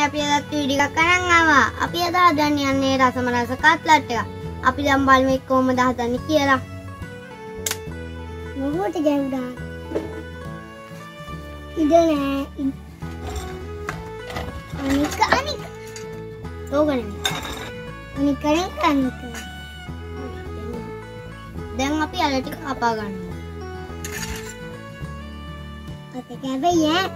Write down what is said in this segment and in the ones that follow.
අපි අදත් වීඩියෝ එකක් අරන් ආවා. අපි අද හදන්න යන්නේ රසම රස කට්ලට් එක. අපි දැන් බලමු ඒක කොහොමද හදන්නේ කියලා. මොකටද ගැවුනා? ඉදනේ. අනික. ඕගනේ. අනික. දැන් අපි අල ටික කපා ගන්නවා. අත කැවෙයි ඈ.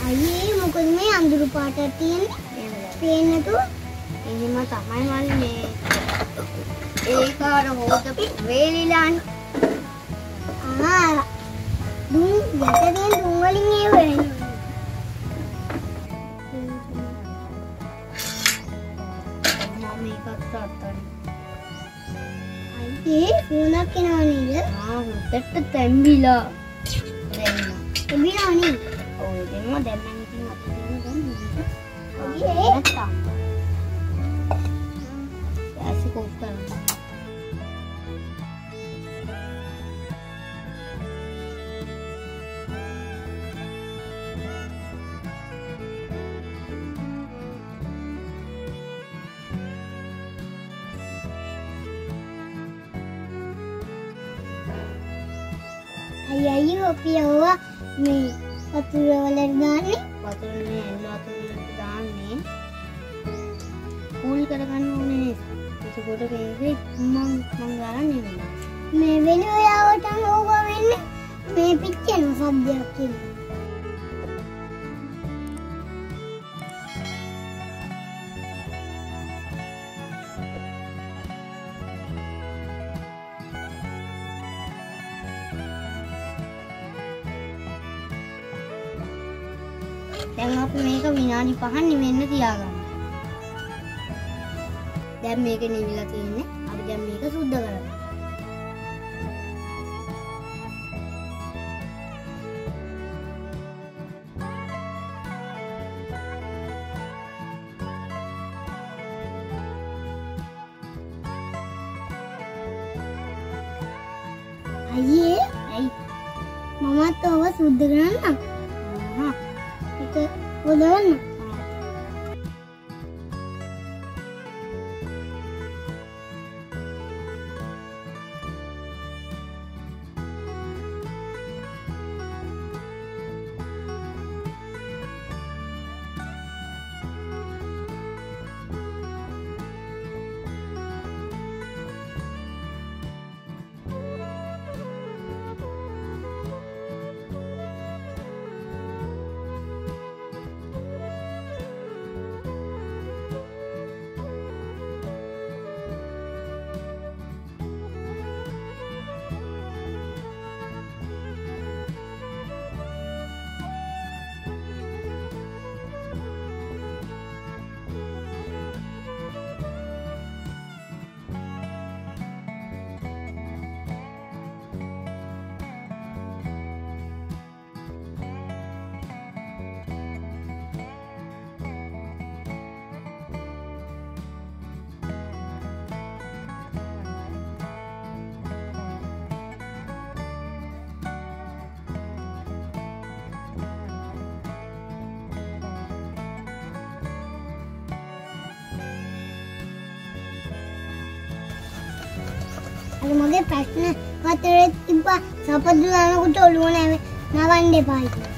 අයියේ මොකද මේ අඳුරු පාටක් තියෙන්නේ? පේන්නේ නැතුව? එහෙම තමයි වන්නේ. ඒක අර හොද වේලිලානේ. දුම් යටෙන් දුම් වලින් ඒ වෙන්නේ. මම මේකත් අත්තන්නේ. අයියේ ෆෝනක් එනවා නේද? හොදට තැම්බිලා. තැම්බිලා නේ. ඔය දෙන්නා දැන් නම් ඉතින් අපි දෙන්න දැන් නැත්තම් ඇසි කෝප් කරනවා. අයියෝ පියවුවා මේ වතුර වල දාන්නේ වතුර නේ වතුර වලට දාන්නේ කූල් කරගන්න ඕනේ නේද? ඒකකොට වේවේ මං ගාන්නේ මේ වෙන ඔයාවට ඕක වෙන්නේ මේ පිච්චෙන සද්දයක් කියලා. දැන් අපි මේක විනාඩි 5ක් නිවෙන්න තියාගමු. දැන් මේක නිවිලා තියෙන්නේ. අපි දැන් මේක සුද්ධ කරමු. අයියේ, ඇයි? මමත් ඔව සුද්ධ කරන්නම්. Udahan na. මගේ ප්‍රශ්න හතරේ තිබ්බා සපදු දානකොට ඔළුව නවන්න එපා කියලා.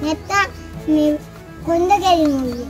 නැත්තම් මේ කොන්ද ගැලිනවා.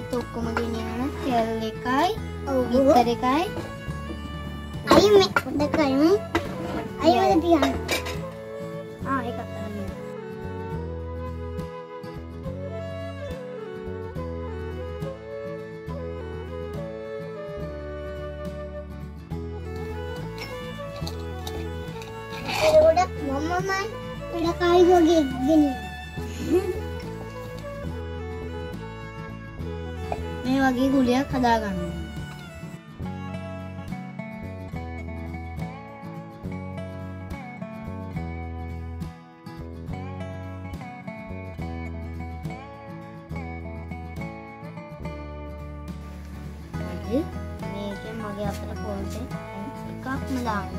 අනිත් ඔක්කොම ගෙනියන තෙල් එකයි බිත්තර එකයි අයි මේ පොඩ්ඩක් කරමු අයි වල තියන්න ඒක අතන ගොඩක් මම්මයි වැඩ කාරියෝගේ ගෙනියන මේ වගේ ගුලියක් හදාගන්න මේකෙන් මගේ අතට පොල්ටේ එකක්ම දාන්න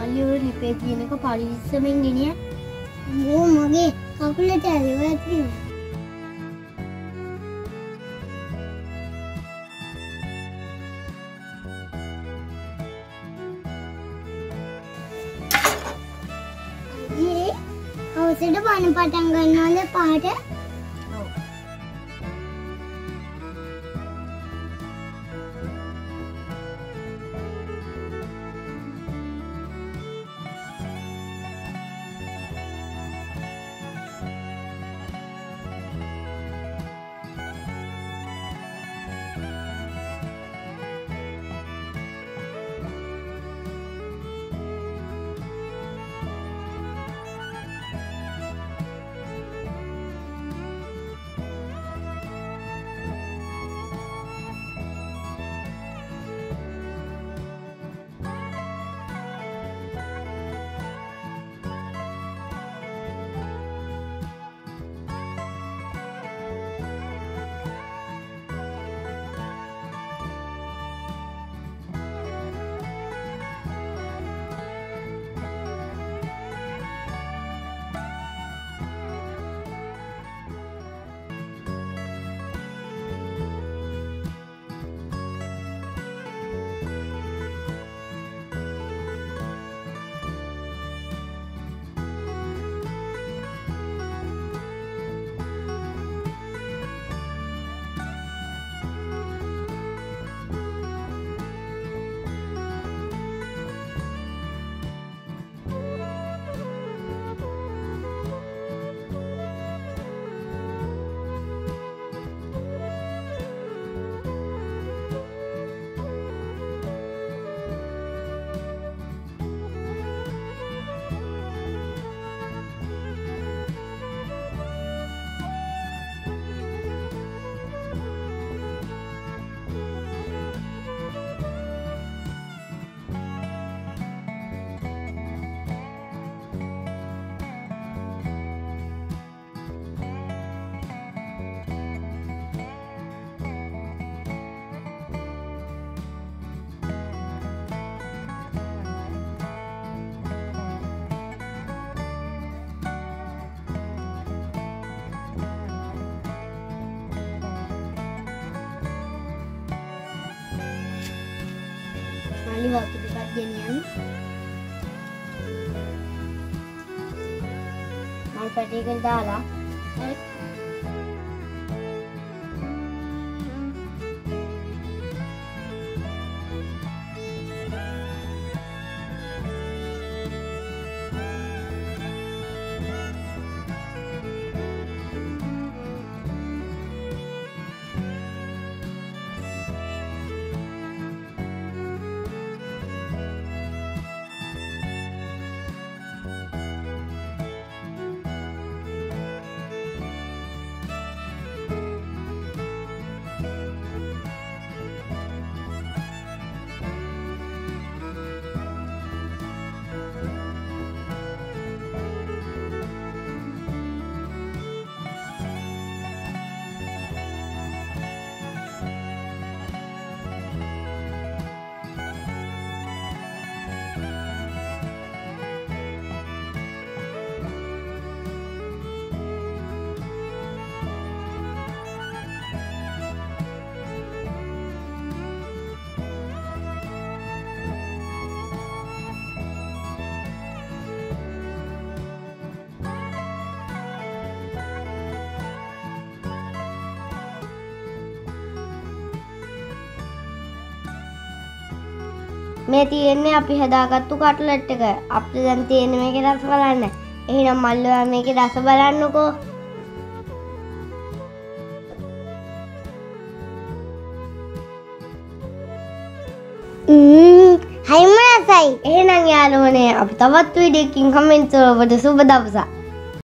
අලියෝ ලිපේ තියෙන එක පරිස්සමෙන් ගෙනිය. ඕ මගේ කකුලට ඇලෙවලා තියෙනවා. අයියේ හවසට බණ පටන් ගන්නවද පාට? ඔව්. මල්ලි වතු ටිකක් ගෙනියන්න. මල් පැටියකට දාලා මේ තියෙන්නේ අපි හදාගත්තු කට්ලට් එක. අපිට දැන් තියෙන්නේ මේකේ රස බලන්න. එහෙනම් මල්ලුවා මේකේ රස බලන්නකෝ. හයිම රසයි. එහෙනම් යාළුවනේ අපි තවත් වීඩියෝ එකකින් කමෙන්ට් වලට සුබ දවසක්.